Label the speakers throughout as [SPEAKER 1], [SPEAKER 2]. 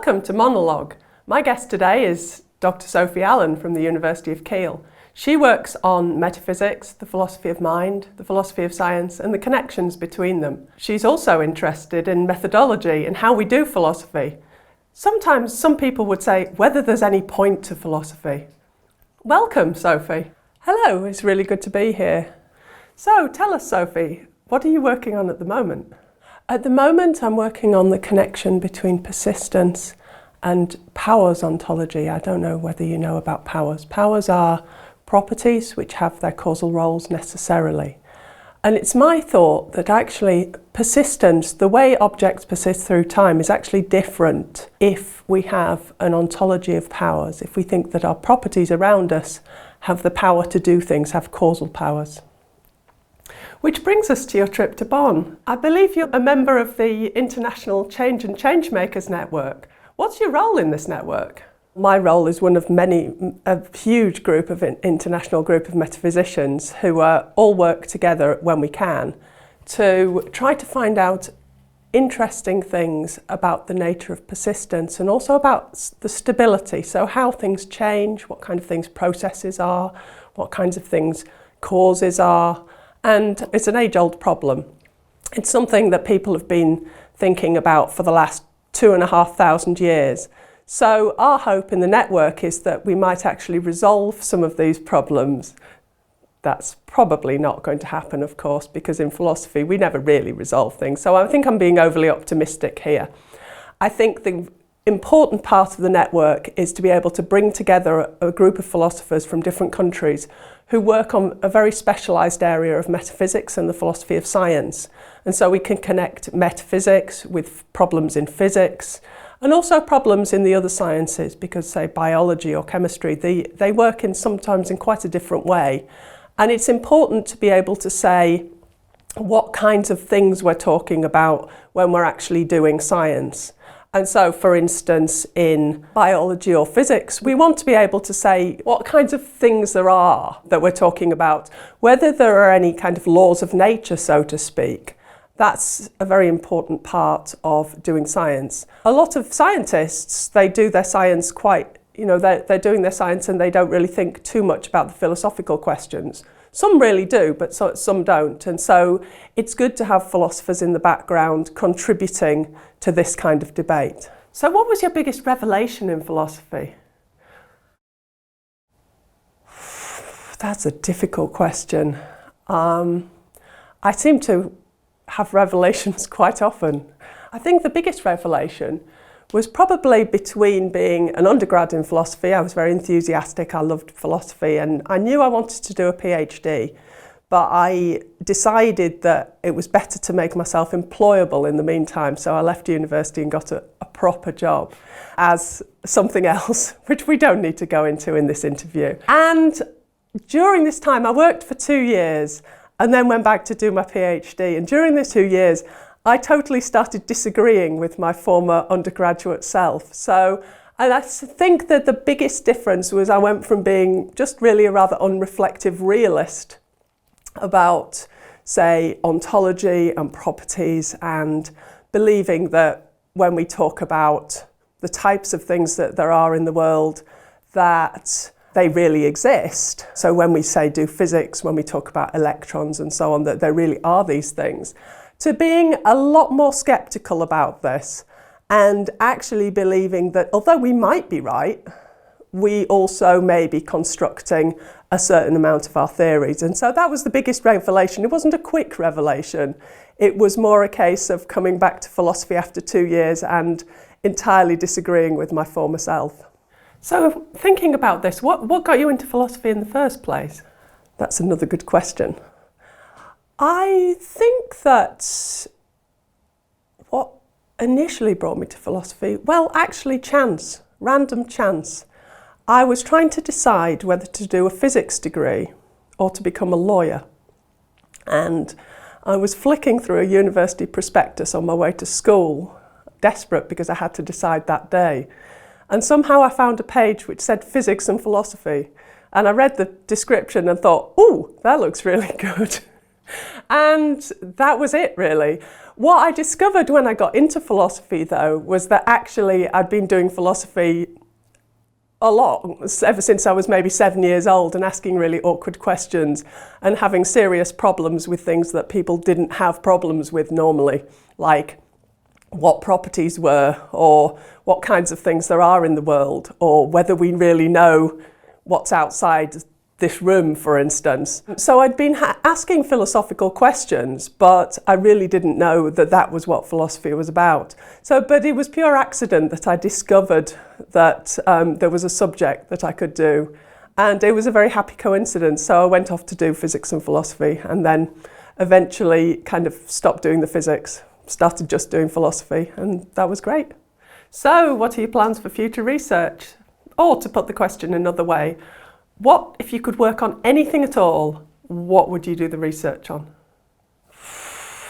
[SPEAKER 1] Welcome to Monologue. My guest today is Dr. Sophie Allen from the University of Keele. She works on metaphysics, the philosophy of mind, the philosophy of science, and the connections between them. She's also interested in methodology and how we do philosophy. Sometimes some people would say whether there's any point to philosophy. Welcome, Sophie. Hello, it's really good to be here. So tell us, Sophie, what are you working on at the moment? At the moment, I'm working on the connection between persistence and powers ontology. I don't know whether you know about powers. Powers are properties which have their causal roles necessarily. And it's my thought that actually persistence, the way objects persist through time, is actually different if we have an ontology of powers, if we think that our properties around us have the power to do things, have causal powers. Which brings us to your trip to Bonn. I believe you're a member of the International Change and Changemakers Network. What's your role in this network? My role is one of a huge group of international group of metaphysicians who all work together when we can to try to find out interesting things about the nature of persistence and also about the stability. So how things change, what kind of things processes are, what kinds of things causes are. And it's an age-old problem. It's something that people have been thinking about for the last 2,500 years. So our hope in the network is that we might actually resolve some of these problems. That's probably not going to happen, of course, because in philosophy we never really resolve things. So I think I'm being overly optimistic here. I think the important part of the network is to be able to bring together a group of philosophers from different countries who work on a very specialised area of metaphysics and the philosophy of science. And so we can connect metaphysics with problems in physics and also problems in the other sciences, because say biology or chemistry, they work sometimes in quite a different way. And it's important to be able to say what kinds of things we're talking about when we're actually doing science. And so, for instance, in biology or physics, we want to be able to say what kinds of things there are that we're talking about, whether there are any kind of laws of nature, so to speak. That's a very important part of doing science. A lot of scientists, they do their science they're doing their science and they don't really think too much about the philosophical questions. Some really do, but some don't. And so it's good to have philosophers in the background contributing to this kind of debate. So what was your biggest revelation in philosophy? That's a difficult question. I seem to have revelations quite often. I think the biggest revelation was probably between being an undergrad in philosophy. I was very enthusiastic, I loved philosophy, and I knew I wanted to do a PhD, but I decided that it was better to make myself employable in the meantime, so I left university and got a proper job as something else, which we don't need to go into in this interview. And during this time, I worked for 2 years and then went back to do my PhD, and during the 2 years, I totally started disagreeing with my former undergraduate self. And I think that the biggest difference was I went from being just really a rather unreflective realist about, say, ontology and properties, and believing that when we talk about the types of things that there are in the world, that they really exist. So when we say do physics, when we talk about electrons and so on, that there really are these things, to being a lot more sceptical about this and actually believing that although we might be right, we also may be constructing a certain amount of our theories. And so that was the biggest revelation. It wasn't a quick revelation. It was more a case of coming back to philosophy after 2 years and entirely disagreeing with my former self. So thinking about this, what got you into philosophy in the first place? That's another good question. I think that what initially brought me to philosophy, well, actually chance, random chance. I was trying to decide whether to do a physics degree or to become a lawyer. And I was flicking through a university prospectus on my way to school, desperate because I had to decide that day. And somehow I found a page which said physics and philosophy. And I read the description and thought, ooh, that looks really good. And that was it, really. What I discovered when I got into philosophy, though, was that actually I'd been doing philosophy a lot, ever since I was maybe 7 years old, and asking really awkward questions and having serious problems with things that people didn't have problems with normally, like what properties were, or what kinds of things there are in the world, or whether we really know what's outside this room, for instance. So I'd been asking philosophical questions, but I really didn't know that that was what philosophy was about. But it was pure accident that I discovered that there was a subject that I could do. And it was a very happy coincidence. So I went off to do physics and philosophy, and then eventually kind of stopped doing the physics, started just doing philosophy, and that was great. So what are your plans for future research? Or to put the question another way, what, if you could work on anything at all, what would you do the research on?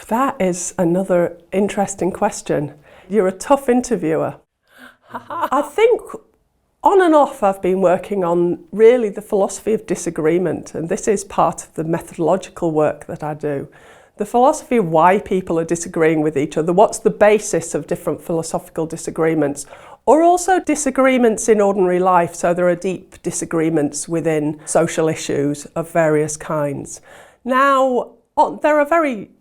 [SPEAKER 1] That is another interesting question. You're a tough interviewer. I think on and off I've been working on really the philosophy of disagreement, and this is part of the methodological work that I do. The philosophy of why people are disagreeing with each other, what's the basis of different philosophical disagreements, or also disagreements in ordinary life. So there are deep disagreements within social issues of various kinds. Now, there are very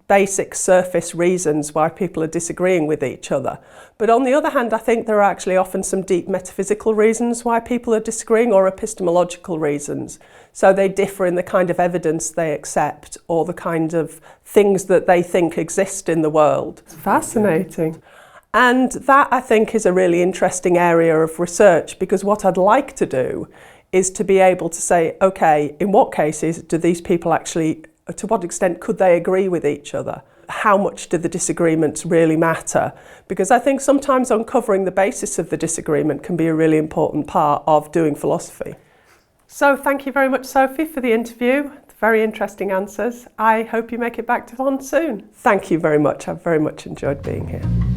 [SPEAKER 1] basic surface reasons why people are disagreeing with each other. But on the other hand, I think there are actually often some deep metaphysical reasons why people are disagreeing, or epistemological reasons. So they differ in the kind of evidence they accept, or the kind of things that they think exist in the world. It's fascinating. And that, I think, is a really interesting area of research, because what I'd like to do is to be able to say, okay, in what cases do these people actually, to what extent could they agree with each other? How much do the disagreements really matter? Because I think sometimes uncovering the basis of the disagreement can be a really important part of doing philosophy. So thank you very much, Sophie, for the interview. Very interesting answers. I hope you make it back to Vaughan soon. Thank you very much. I've very much enjoyed being here.